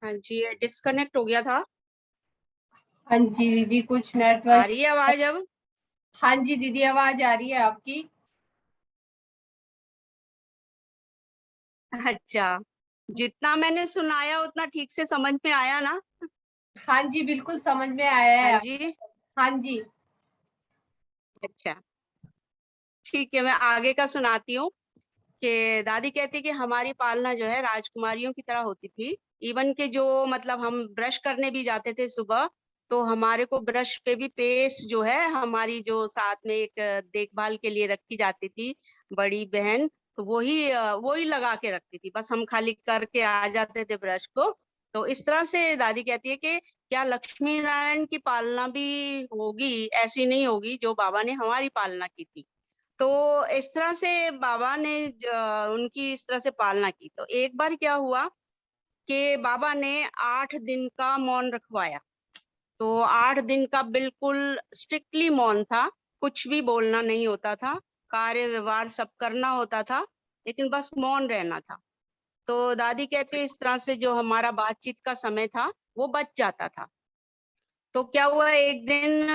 हाँ जी, ये डिस्कनेक्ट हो गया था। हाँ जी दीदी, कुछ आ नेटवर्क। रही है आवाज अब? हाँ जी दीदी, आवाज आ रही है आपकी। अच्छा, जितना मैंने सुनाया उतना ठीक से समझ में आया ना? हाँ जी, बिल्कुल समझ में आया हाँ है। जी। हाँ जी। अच्छा, ठीक है, मैं आगे का सुनाती हूँ कि दादी कहती कि हमारी पालना जो है राजकुमारियों की तरह होती थी। इवन के जो मतलब हम ब्रश करने भी जाते थे सुबह, तो हमारे को ब्रश पे भी पेस्ट जो है हमारी जो साथ में एक देखभाल के लिए रखी जाती थी बड़ी बहन, तो वही लगा के रखती थी। बस हम खाली करके आ जाते थे ब्रश को। तो इस तरह से दादी कहती है कि क्या लक्ष्मी नारायण की पालना भी होगी, ऐसी नहीं होगी जो बाबा ने हमारी पालना की थी। तो इस तरह से बाबा ने उनकी इस तरह से पालना की। तो एक बार क्या हुआ कि बाबा ने 8 दिन का मौन रखवाया। तो 8 दिन का बिल्कुल स्ट्रिक्टली मौन था, कुछ भी बोलना नहीं होता था, कार्य व्यवहार सब करना होता था, लेकिन बस मौन रहना था। तो दादी कहती है इस तरह से जो हमारा बातचीत का समय था वो बच जाता था। तो क्या हुआ एक दिन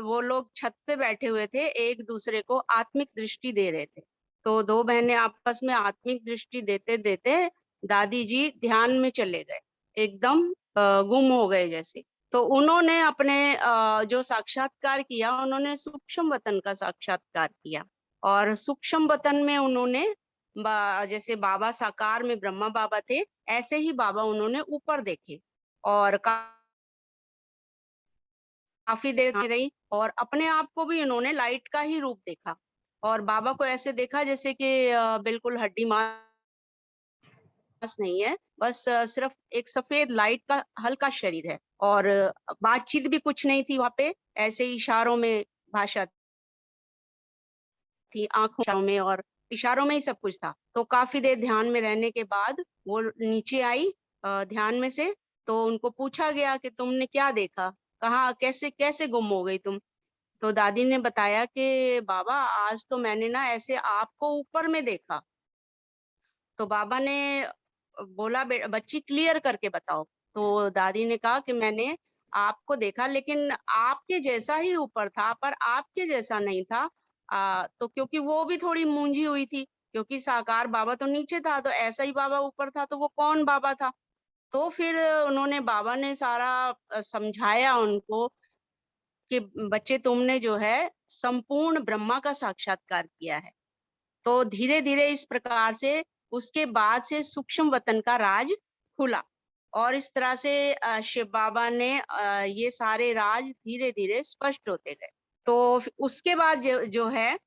वो लोग छत पे बैठे हुए थे, एक दूसरे को आत्मिक दृष्टि दे रहे थे। तो 2 बहनें आपस में आत्मिक दृष्टि देते-देते दादी जी ध्यान में चले गए, एकदम गुम हो गए जैसे। तो उन्होंने अपने जो साक्षात्कार किया, उन्होंने सूक्ष्म वतन का साक्षात्कार किया और सूक्ष्म वतन में उन्होंने जैसे बाबा साकार में ब्रह्मा बाबा थे, ऐसे ही बाबा उन्होंने ऊपर देखे और काफ़ी देर रही और अपने आप को भी उन्होंने लाइट का ही रूप देखा और बाबा को ऐसे देखा जैसे कि बिल्कुल हड्डी मांस नहीं है, बस सिर्फ एक सफेद लाइट का हल्का शरीर है और बातचीत भी कुछ नहीं थी वहाँ पे, ऐसे ही इशारों में भाषा थी, आँखों में और इशारों में ही सब कुछ था। तो काफ़ी देर ध्यान में रहने के बाद वो नीचे आई ध्यान में से, तो उनको पूछा गया कि तुमने क्या देखा? कहाँ कैसे कैसे गुम हो गई तुम? तो दादी ने बताया कि बाबा आज तो मैंने ना ऐसे आपको ऊपर में देखा। तो बाबा ने बोला बच्ची क्लियर करके बताओ। तो दादी ने कहा कि मैंने आपको देखा लेकिन आपके जैसा ही ऊपर था पर आपके जैसा नहीं था। तो क्योंकि वो भी थोड़ी मूंझी हुई थी क्योंकि साकार बाबा तो नीचे था तो ऐसा ही बाबा ऊपर था तो वो कौन बाबा था? तो फिर उन्होंने बाबा ने सारा समझाया उनको कि बच्चे तुमने जो है संपूर्ण ब्रह्मा का साक्षात्कार किया है। तो धीरे-धीरे इस प्रकार से उसके बाद से सूक्ष्म वतन का राज खुला और इस तरह से शिव बाबा ने ये सारे राज धीरे-धीरे स्पष्ट होते गए। तो उसके बाद जो जो है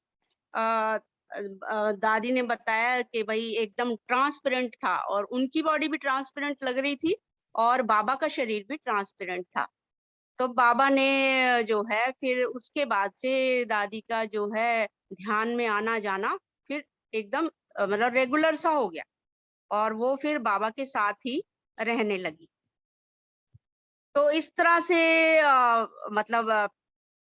दादी ने बताया कि भई एकदम ट्रांसपेरेंट था और उनकी बॉडी भी ट्रांसपेरेंट लग रही थी और बाबा का शरीर भी ट्रांसपेरेंट था। तो बाबा ने जो है फिर उसके बाद से दादी का जो है ध्यान में आना-जाना फिर एकदम मतलब रेगुलर सा हो गया और वो फिर बाबा के साथ ही रहने लगी। तो इस तरह से मतलब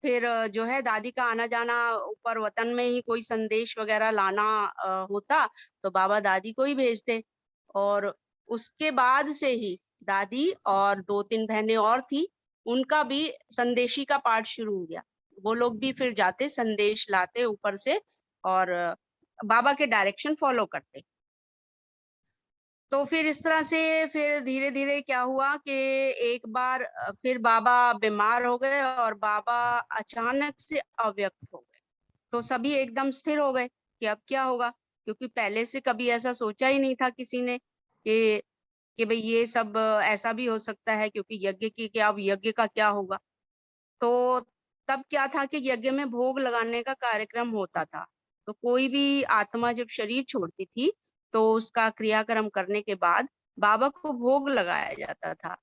फिर जो है दादी का आना-जाना ऊपर वतन में ही कोई संदेश वगैरह लाना होता, तो बाबा दादी को ही भेजते और उसके बाद से ही दादी और 2-3 बहनें और थी, उनका भी संदेशी का पाठ शुरू हो गया। वो लोग भी फिर जाते संदेश लाते ऊपर से और बाबा के डायरेक्शन फॉलो करते। तो फिर इस तरह से फिर धीरे-धीरे क्या हुआ कि एक बार फिर बाबा बीमार हो गए और बाबा अचानक से अव्यक्त हो गए। तो सभी एकदम स्थिर हो गए कि अब क्या होगा? क्योंकि पहले से कभी ऐसा सोचा ही नहीं था किसी ने कि भई ये सब ऐसा भी हो सकता है क्योंकि यज्ञ की क्या अब यज्ञ का क्या होगा? तो तब क्या था कि यज्ञ में भोग लगाने का कार्यक्रम होता था। तो कोई भी आत्मा जब शरीर छोड़ती थी, तो उसका क्रियाक्रम करने के बाद बाबा को भोग लगाया जाता था।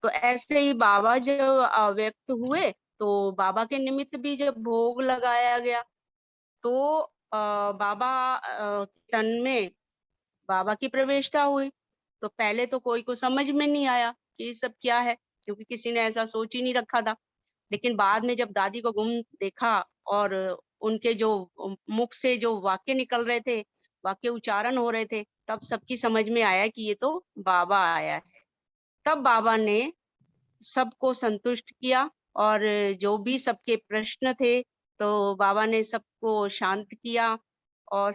तो ऐसे ही बाबा जब व्यक्त हुए, तो बाबा के निमित्त भी जब भोग लगाया गया, तो बाबा तन में बाबा की प्रवेशता हुई। तो पहले तो कोई को समझ में नहीं आया कि ये सब क्या है? क्योंकि किसी ने ऐसा सोच ही नहीं रखा था। लेकिन बाद में जब दादी को गुम देखा और उनके जो मुख से जो वाक्य निकल रहे थे, वाक्य उच्चारण हो रहे थे, तब सबकी समझ में आया कि ये तो बाबा आया है। तब बाबा ने सबको संतुष्ट किया और जो भी सबके प्रश्न थे तो बाबा ने सबको शांत किया और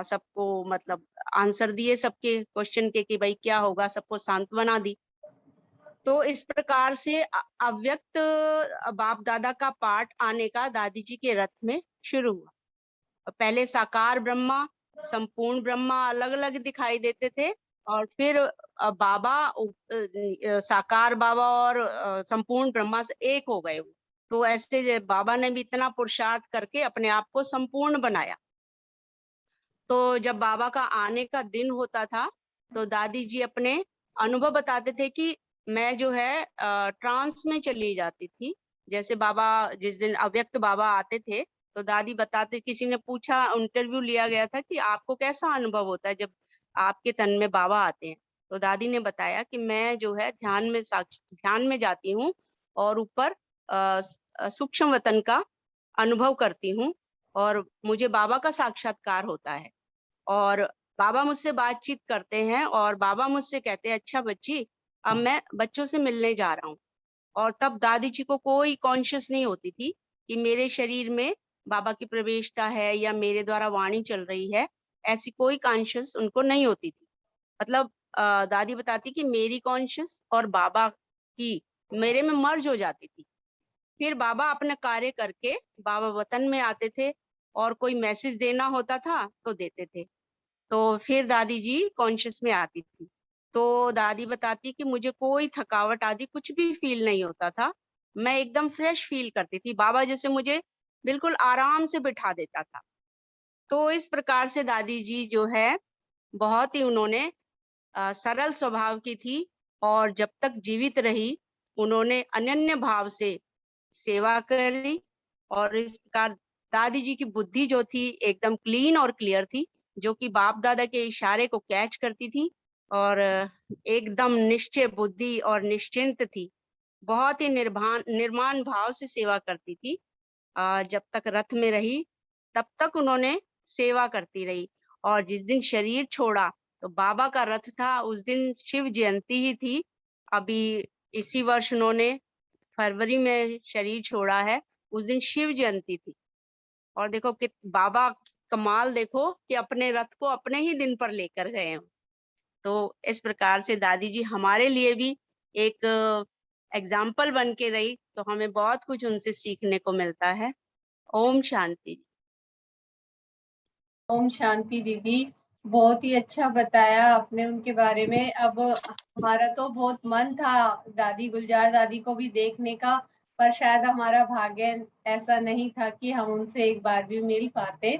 सबको मतलब आंसर दिए सबके क्वेश्चन के कि भाई क्या होगा, सबको सांत्वना दी। तो इस प्रकार से अव्यक्त बाप दादा का पाठ आने का दादी जी के रथ में शुरू हुआ। पहले साकार ब्रह्मा, संपूर्ण ब्रह्मा अलग अलग दिखाई देते थे और फिर बाबा साकार बाबा और संपूर्ण ब्रह्मा से एक हो गए। तो ऐसे बाबा ने भी इतना पुरुषार्थ करके अपने आप को संपूर्ण बनाया। तो जब बाबा का आने का दिन होता था तो दादी जी अपने अनुभव बताते थे कि मैं जो है ट्रांस में चली जाती थी। जैसे बाबा जिस दिन अव्यक्त बाबा आते थे तो दादी बताते, किसी ने पूछा, इंटरव्यू लिया गया था कि आपको कैसा अनुभव होता है जब आपके तन में बाबा आते हैं। तो दादी ने बताया कि मैं जो है ध्यान में जाती हूँ और ऊपर सूक्ष्म वतन का अनुभव करती हूँ और मुझे बाबा का साक्षात्कार होता है और बाबा मुझसे बातचीत करते हैं और बाबा मुझसे कहते हैं, अच्छा बच्ची, अब मैं बच्चों से मिलने जा रहा हूँ। और तब दादी जी को कोई कॉन्शियस नहीं होती थी कि मेरे शरीर में बाबा की प्रवेशता है या मेरे द्वारा वाणी चल रही है, ऐसी कोई कॉन्शियस उनको नहीं होती थी। मतलब दादी बताती कि मेरी कॉन्शियस और बाबा की मेरे में मर्ज हो जाती थी। फिर बाबा अपना कार्य करके बाबा वतन में आते थे और कोई मैसेज देना होता था तो देते थे। तो फिर दादी जी कॉन्शियस में आती थी। तो दादी बताती कि मुझे कोई थकावट आदि कुछ भी फील नहीं होता था। मैं एकदम फ्रेश फील करती थी। बाबा जैसे मुझे बिल्कुल आराम से बिठा देता था। तो इस प्रकार से दादी जी जो है बहुत ही उन्होंने सरल स्वभाव की थी और जब तक जीवित रही उन्होंने अनन्य भाव से सेवा करी और इस प्रकार दादी जी की बुद्धि जो थी एकदम क्लीन और क्लियर थी, जो कि बाप दादा के इशारे को कैच करती थी और एकदम निश्चय बुद्धि और निश्चिंत थी। बहुत ही निर्माण भाव से सेवा करती थी। जब तक रथ में रही तब तक उन्होंने सेवा करती रही और जिस दिन शरीर छोड़ा तो बाबा का रथ था, उस दिन शिव जयंती ही थी। अभी इसी वर्ष उन्होंने फरवरी में शरीर छोड़ा है, उस दिन शिव जयंती थी। और देखो कि बाबा कमाल देखो कि अपने रथ को अपने ही दिन पर लेकर गए हैं। तो इस प्रकार से दादी जी हमारे लिए भी एक एग्जाम्पल बन के रही, तो हमें बहुत कुछ उनसे सीखने को मिलता है। ओम शांति। ओम शांति दीदी, बहुत ही अच्छा बताया आपने उनके बारे में। अब हमारा तो बहुत मन था दादी गुलजार दादी को भी देखने का, पर शायद हमारा भाग्य ऐसा नहीं था कि हम उनसे एक बार भी मिल पाते।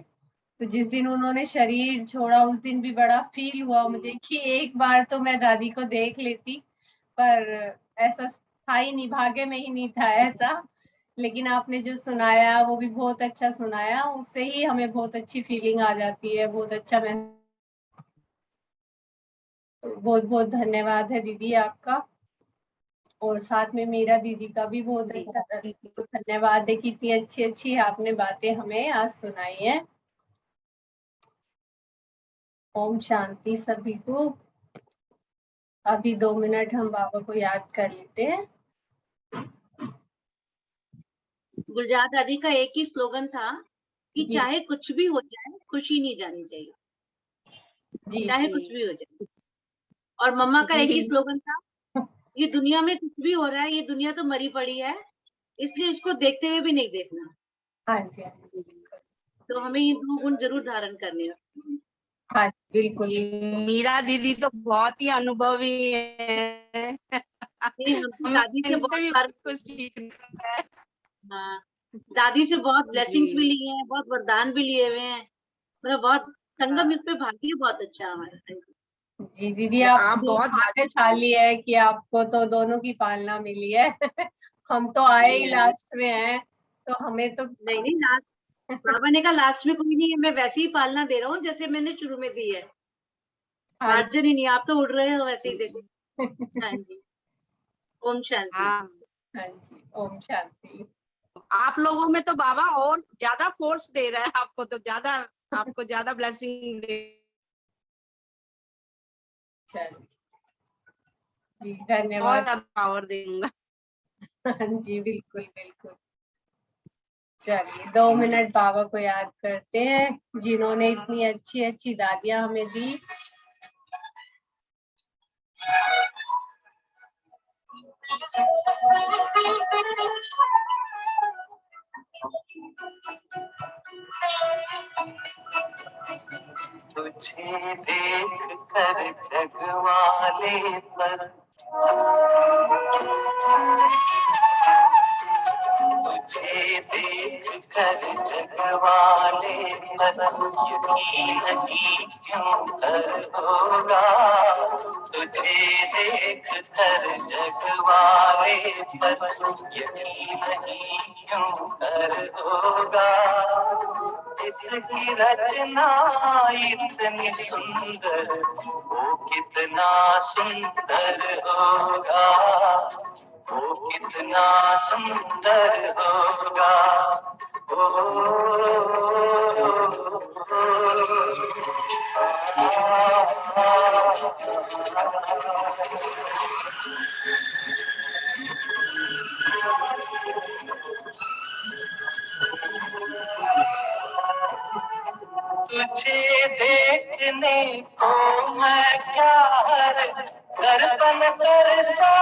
तो जिस दिन उन्होंने शरीर छोड़ा उस दिन भी बड़ा फील हुआ मुझे कि एक बार तो मैं दादी को देख लेती, पर ऐसा था ही नहीं, भाग्य में ही नहीं था ऐसा। लेकिन आपने जो सुनाया वो भी बहुत अच्छा सुनाया, उससे ही हमें बहुत अच्छी फीलिंग आ जाती है, बहुत अच्छा। मैं बहुत बहुत धन्यवाद है दीदी आपका, और साथ में मीरा दीदी का भी बहुत अच्छा धन्यवाद है कि इतनी अच्छी अच्छी आपने बातें हमें आज सुनाई है। ओम शांति सभी को। अभी 2 मिनट हम बाबा को याद कर लेते हैं। गुलजार दादी का एक ही स्लोगन था कि चाहे कुछ भी हो जाए खुशी नहीं जानी चाहिए, चाहे कुछ भी हो जाए। और मम्मा का एक ही स्लोगन था, ये दुनिया में कुछ भी हो रहा है, ये दुनिया तो मरी पड़ी है, इसलिए इसको देखते हुए भी नहीं देखना। हाँ जी, तो हमें ये 2 गुण जरूर धारण करने हैं। हाँ बिल्कुल। मीरा दीदी तो बहुत ही अनुभवी है। हमको दादी से बहुत सारा कुछ सीखना है। हाँ, दादी से बहुत ब्लेसिंग्स भी ली हैं, बहुत वरदान भी लिए हुए हैं। मतलब बहुत संगम युग पे भाग्य बहुत अच्छा हमारा। जी दीदी, आप बहुत भाग्यशाली है कि आपको तो दोनों की पालना मिली है। हम तो आए ही लास्ट में हैं, तो हमें तो नहीं लास्ट बाबा ने कहा लास्ट में कोई नहीं है, मैं वैसे ही पालना दे रहा हूँ जैसे मैंने शुरू में दी है। मार्जिन ही नहीं, आप तो उड़ रहे हो वैसे ही देखो। हाँ जी, ओम शांति। हाँ जी, ओम शांति। आप लोगों में तो बाबा और ज्यादा फोर्स दे रहा है, आपको ज्यादा ब्लेसिंग दे। चलिए। जी और धन्यवाद। ज्यादा पावर दूंगा। जी बिल्कुल बिल्कुल। चलिए 2 मिनट बाबा को याद करते हैं जिन्होंने इतनी अच्छी अच्छी दादियां हमें दी। तुझे देख कर जग वाले पर तुझे देख कर जग वाले पर यकीन ही क्यों कर होगा। तुझे देख कर जग वाले पर यकीन ही क्यों कर होगा। इसकी रचना इतनी सुंदर, वो कितना सुंदर होगा, वो कितना सुंदर होगा। तुझे देखने को मैं क्या हर दर्पण तरसा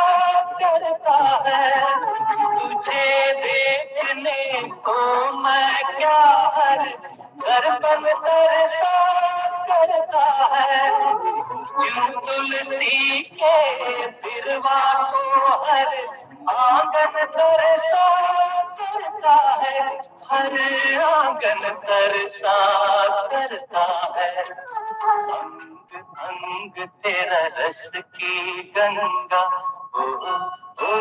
करता है। तुझे देखने को मैं क्या हर दर्पण तरसा करता है। क्यों तुलसी के बिरवा को हर आंगन तरसा करता है, हर आंगन तरसा करता है। अंग अंग तेरा रस की गंगा, ओ ओ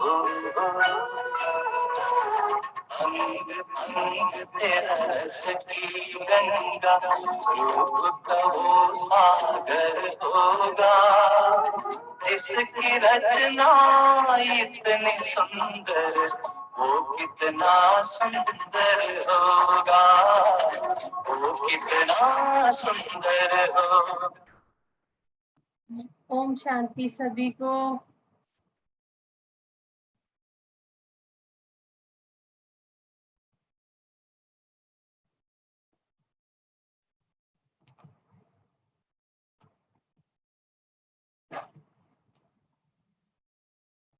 ओ अंग अंग तेरा रस की गंगा, रूप का वो सागर होगा। इसकी रचना इतनी सुंदर, वो कितना सुंदर होगा, वो कितना सुंदर होगा। ओम शांति सभी को।